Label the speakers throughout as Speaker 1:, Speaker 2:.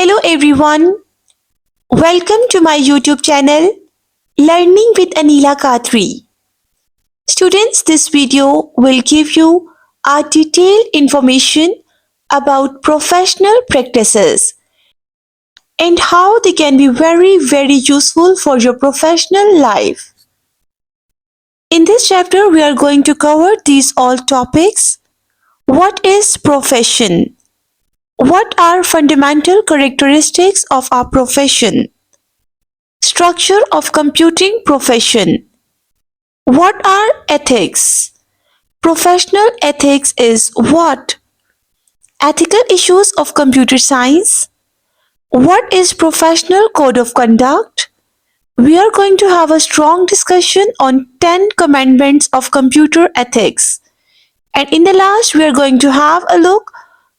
Speaker 1: Hello everyone, welcome to my YouTube channel Learning with Anila Qadri. Students, this video will give you a detailed information about professional practices and how they can be very useful for your professional life. In this chapter, we are going to cover these all topics. What is profession? What are fundamental characteristics of our profession? Structure of computing profession. What are ethics? Professional ethics is what? Ethical issues of computer science. What is professional code of conduct? We are going to have a strong discussion on 10 commandments of computer ethics. And in the last, we are going to have a look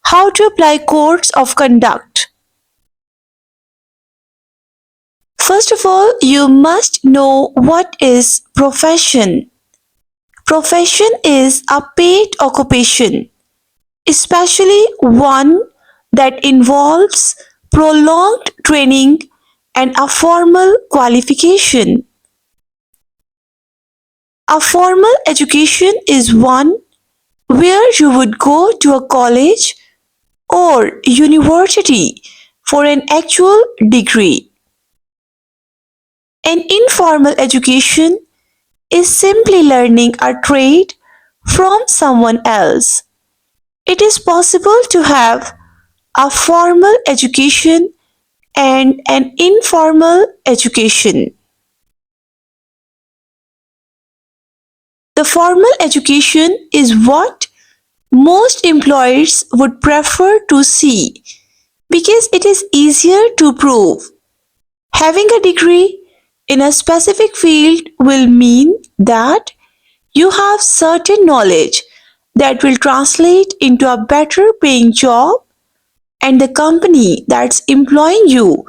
Speaker 1: how to apply codes of conduct. First of all, you must know what is profession. Profession is a paid occupation, especially one that involves prolonged training and a formal qualification. A formal education is one where you would go to a college or university for an actual degree. An informal education is simply learning a trade from someone else. It is possible to have a formal education and an informal education. The formal education is what most employers would prefer to see because it is easier to prove. Having a degree in a specific field will mean that you have certain knowledge that will translate into a better paying job and the company that's employing you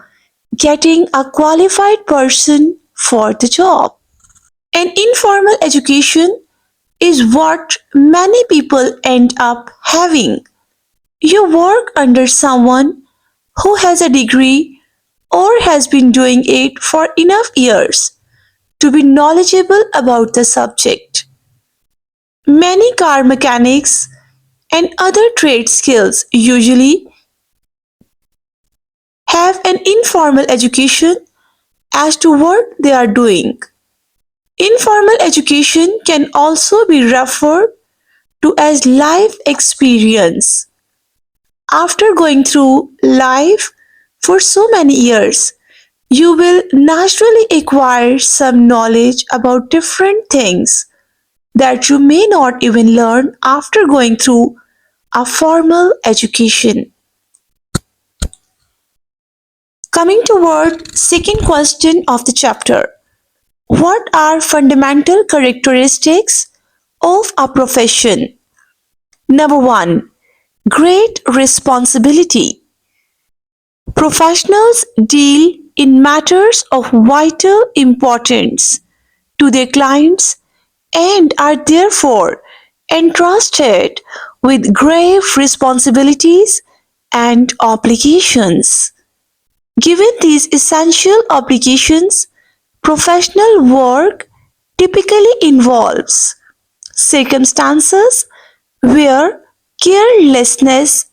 Speaker 1: getting a qualified person for the job. An informal education is what many people end up having. You work under someone who has a degree or has been doing it for enough years to be knowledgeable about the subject. Many car mechanics and other trade skills usually have an informal education as to what they are doing. Informal education can also be referred to as life experience. After going through life for so many years, you will naturally acquire some knowledge about different things that you may not even learn after going through a formal education. Coming toward second question of the chapter. What are fundamental characteristics of a profession? Number 1. Great responsibility. Professionals deal in matters of vital importance to their clients and are therefore entrusted with grave responsibilities and obligations. Given these essential obligations, professional work typically involves circumstances where carelessness,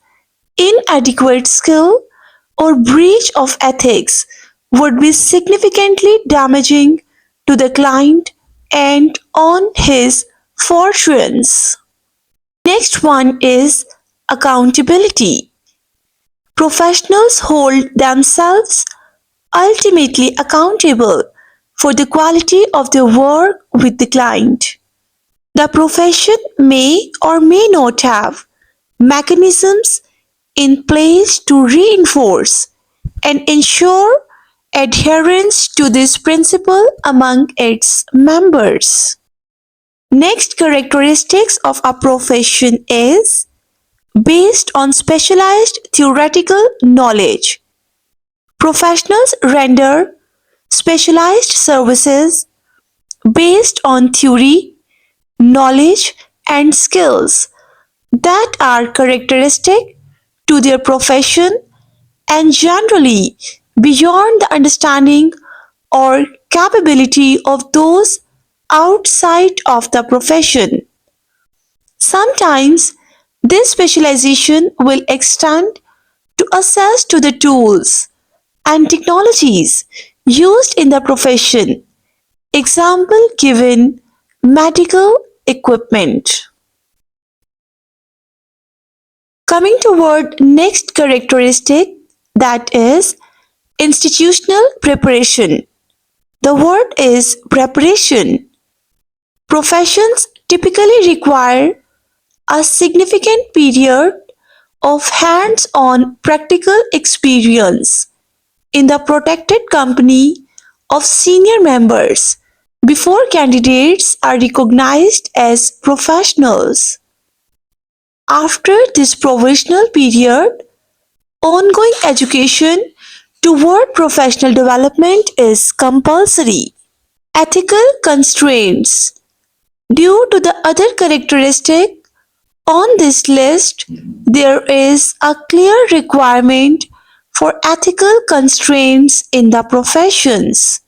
Speaker 1: inadequate skill, or breach of ethics would be significantly damaging to the client and on his fortunes. Next one is accountability. Professionals hold themselves ultimately accountable for the quality of their work with the client. The profession may or may not have mechanisms in place to reinforce and ensure adherence to this principle among its members. Next characteristics of a profession is based on specialized theoretical knowledge. Professionals render specialized services based on theory, knowledge, and skills that are characteristic to their profession and generally beyond the understanding or capability of those outside of the profession. Sometimes this specialization will extend to access to the tools and technologies used in the profession. Example given medical equipment. Coming toward next characteristic, that is institutional preparation. The word is preparation. Professions typically require a significant period of hands-on practical experience in the protected company of senior members before candidates are recognized as professionals. After this provisional period, ongoing education toward professional development is compulsory. Ethical constraints. Due to the other characteristic on this list, there is a clear requirement for ethical constraints in the professions.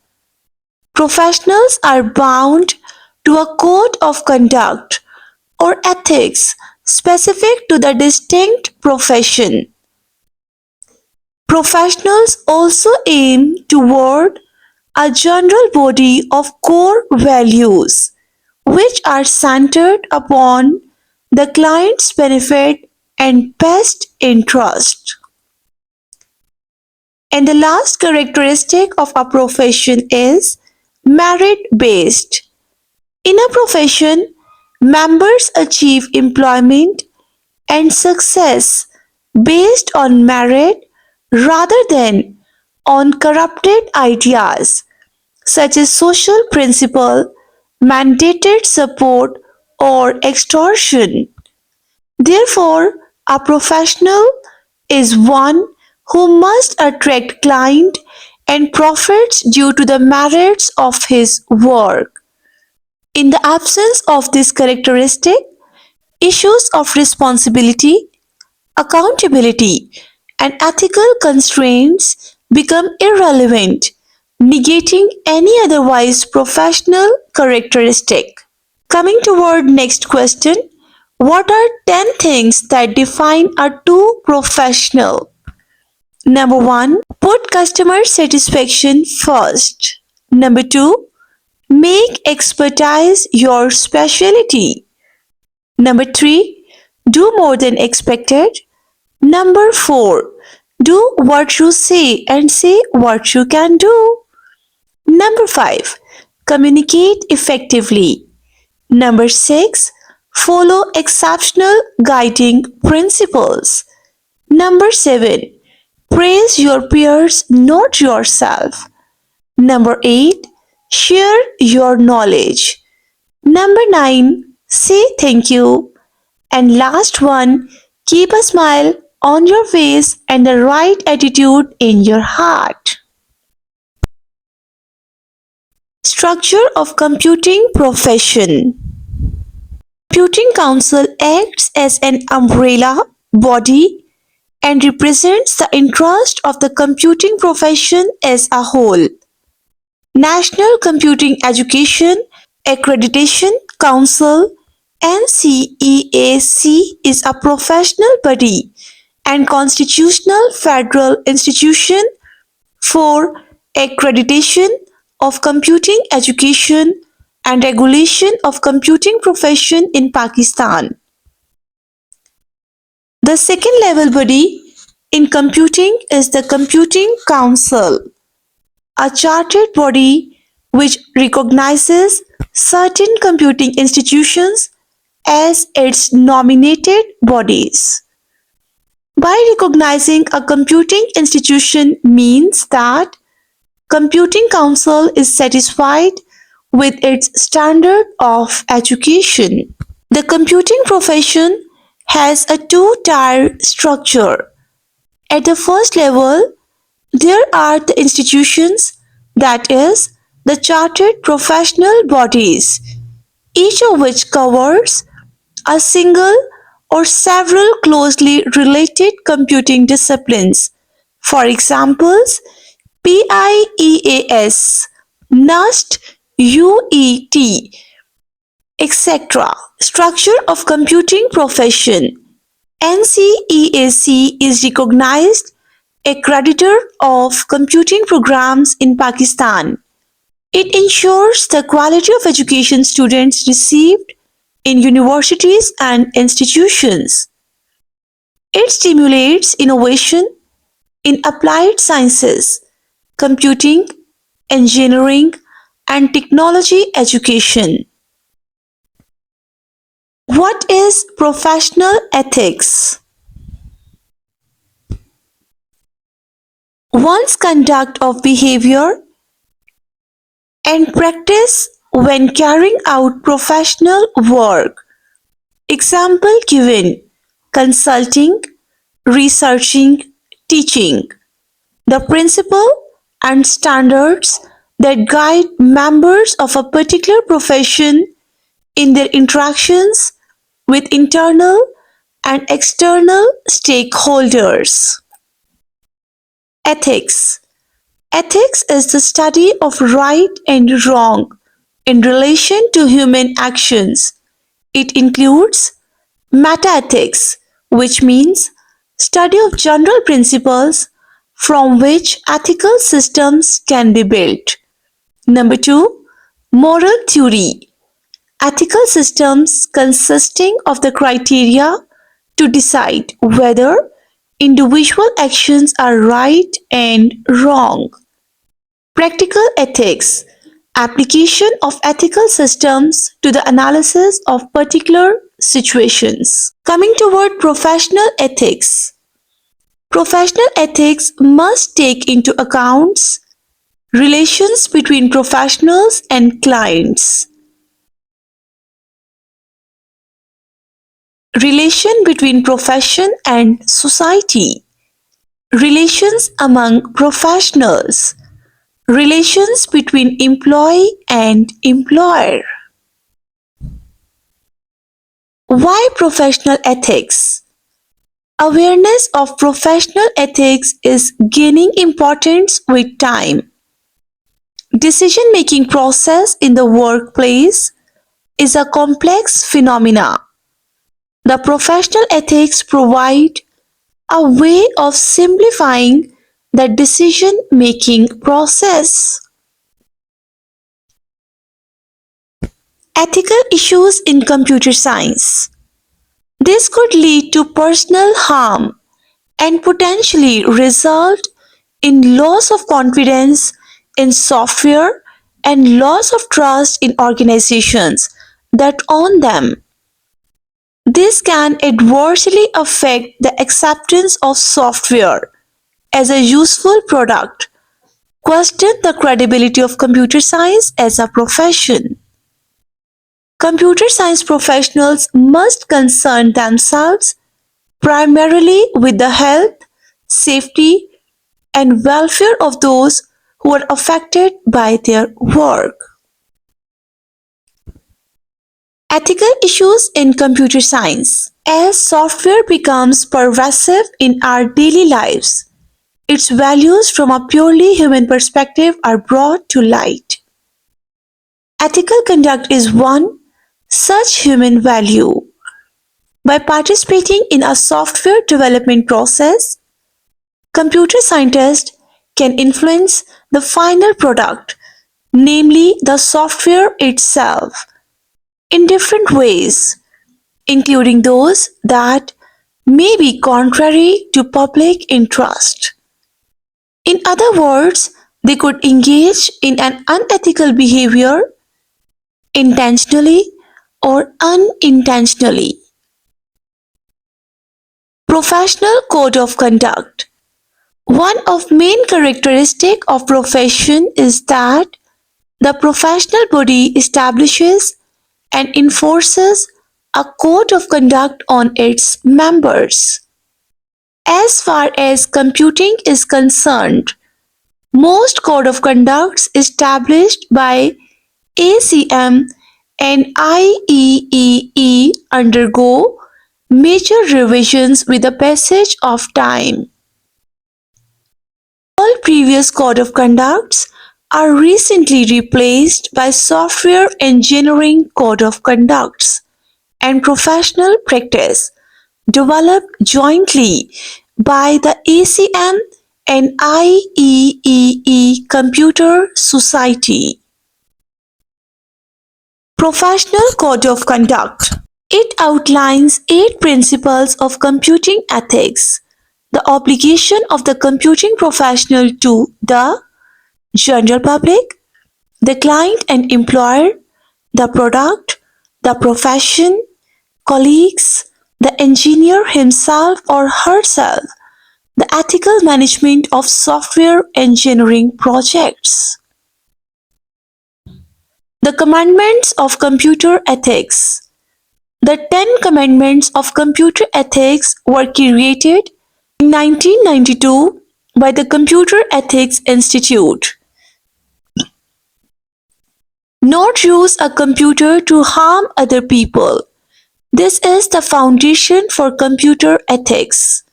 Speaker 1: Professionals are bound to a code of conduct or ethics specific to the distinct profession. Professionals also aim toward a general body of core values which are centered upon the client's benefit and best interest. And the last characteristic of a profession is merit based. In a profession, members achieve employment and success based on merit rather than on corrupted ideas such as social principle, mandated support, or extortion. Therefore, a professional is one who must attract client and profits due to the merits of his work. In the absence of this characteristic, issues of responsibility, accountability, and ethical constraints become irrelevant, negating any otherwise professional characteristic. Coming toward next question, what are 10 things that define a true professional? Number 1, put customer satisfaction first. Number 2, make expertise your specialty. Number 3, do more than expected. Number 4, do what you say and say what you can do. Number 5, communicate effectively. Number 6, follow exceptional guiding principles. Number 7, praise your peers, not yourself. Number 8, share your knowledge. Number 9, say thank you. And last one, keep a smile on your face and the right attitude in your heart. Structure of computing profession. Computing Council acts as an umbrella body and represents the interest of the computing profession as a whole. National Computing Education Accreditation Council NCEAC is a professional body and constitutional federal institution for accreditation of computing education and regulation of computing profession in Pakistan. The second level body in computing is the Computing Council, a chartered body which recognizes certain computing institutions as its nominated bodies. By recognizing a computing institution means that Computing Council is satisfied with its standard of education. The computing profession has a two-tier structure. At the first level, there are the institutions, that is, the chartered professional bodies, each of which covers a single or several closely related computing disciplines For examples, PIEAS, NUST, UET, etc. Structure of computing profession. NCEAC is recognized accreditor of computing programs in Pakistan. It ensures the quality of education students received in universities and institutions. It stimulates innovation in applied sciences, computing, engineering, and technology education. What is professional ethics? One's conduct of behavior and practice when carrying out professional work. Example given: consulting, researching, teaching. The principle and standards that guide members of a particular profession in their interactions with internal and external stakeholders. Ethics. Ethics is the study of right and wrong in relation to human actions. It includes metaethics, which means study of general principles from which ethical systems can be built. Number 2, moral theory. Ethical systems consisting of the criteria to decide whether individual actions are right and wrong. Practical ethics. Application of ethical systems to the analysis of particular situations. Coming toward professional ethics. Professional ethics must take into account relations between professionals and clients, relation between profession and society, relations among professionals, relations between employee and employer. Why professional ethics? Awareness of professional ethics is gaining importance with time. Decision-making process in the workplace is a complex phenomena. The professional ethics provide a way of simplifying the decision-making process. Ethical issues in computer science. This could lead to personal harm and potentially result in loss of confidence in software and loss of trust in organizations that own them. This can adversely affect the acceptance of software as a useful product, question the credibility of computer science as a profession. Computer science professionals must concern themselves primarily with the health, safety, and welfare of those who are affected by their work. Ethical issues in computer science. As software becomes pervasive in our daily lives, its values from a purely human perspective are brought to light. Ethical conduct is one such human value. By participating in a software development process, computer scientists can influence the final product, namely the software itself, in different ways, including those that may be contrary to public interest. In other words, they could engage in an unethical behavior intentionally or unintentionally. Professional code of conduct. One of main characteristic of profession is that the professional body establishes and enforces a code of conduct on its members. As far as computing is concerned, most code of conducts established by ACM and IEEE undergo major revisions with the passage of time. previous code of conducts are recently replaced by software engineering code of conducts and professional practice developed jointly by the ACM and IEEE Computer Society. Professional Code of Conduct. It outlines 8 principles of computing ethics. The obligation of the computing professional to the general public, the client and employer, the product, the profession, colleagues, the engineer himself or herself, the ethical management of software engineering projects. The Commandments of Computer Ethics. The 10 Commandments of Computer Ethics were created in 1992 by the Computer Ethics Institute. Not use a computer to harm other people. This is the foundation for computer ethics.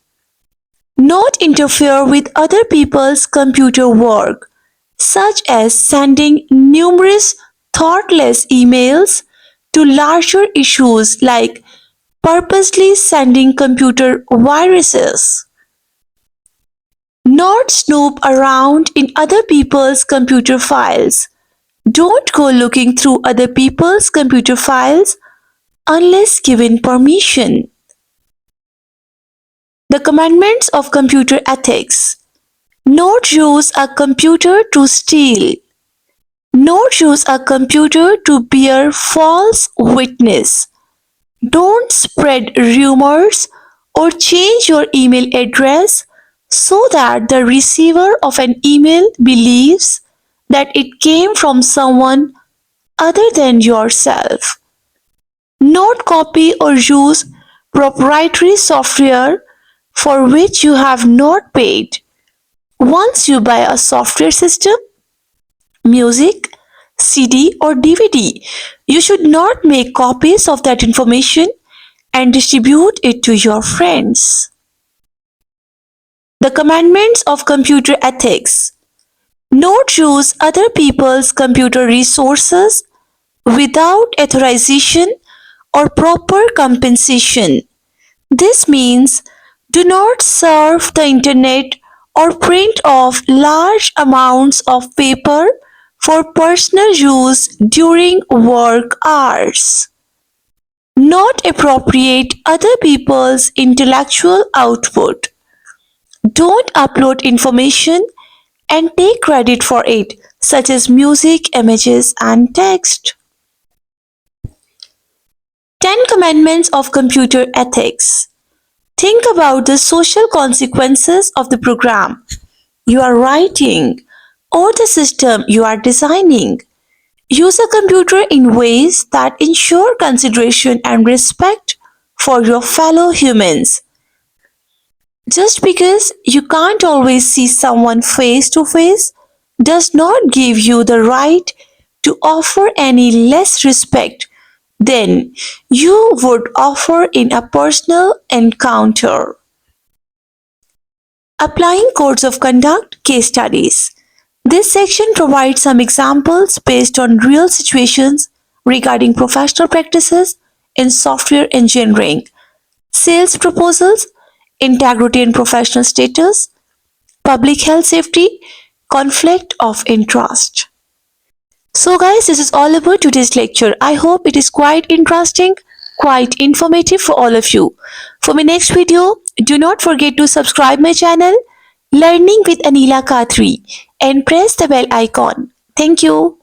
Speaker 1: Not interfere with other people's computer work, such as sending numerous thoughtless emails to larger issues like purposely sending computer viruses. Not snoop around in other people's computer files. Don't go looking through other people's computer files unless given permission. The Commandments of Computer Ethics. Not use a computer to steal. Not use a computer to bear false witness. Don't spread rumors or change your email address so that the receiver of an email believes that it came from someone other than yourself. Not copy or use proprietary software for which you have not paid. Once you buy a software system, music, CD or DVD, you should not make copies of that information and distribute it to your friends. The Commandments of Computer Ethics. Not use other people's computer resources without authorization or proper compensation. This means do not surf the internet or print off large amounts of paper for personal use during work hours. Not appropriate other people's intellectual output. Don't upload information and take credit for it, such as music, images, and text. 10 Commandments of Computer Ethics. Think about the social consequences of the program you are writing or the system you are designing. Use a computer in ways that ensure consideration and respect for your fellow humans. Just because you can't always see someone face to face does not give you the right to offer any less respect than you would offer in a personal encounter. Applying Codes of Conduct Case Studies. This section provides some examples based on real situations regarding professional practices in software engineering, sales proposals, integrity and professional status, public health safety, conflict of interest. So guys, this is all about today's lecture. I hope it is quite interesting, quite informative for all of you. For my next video, do not forget to subscribe my channel Learning with Anila Qadri and press the bell icon. Thank you.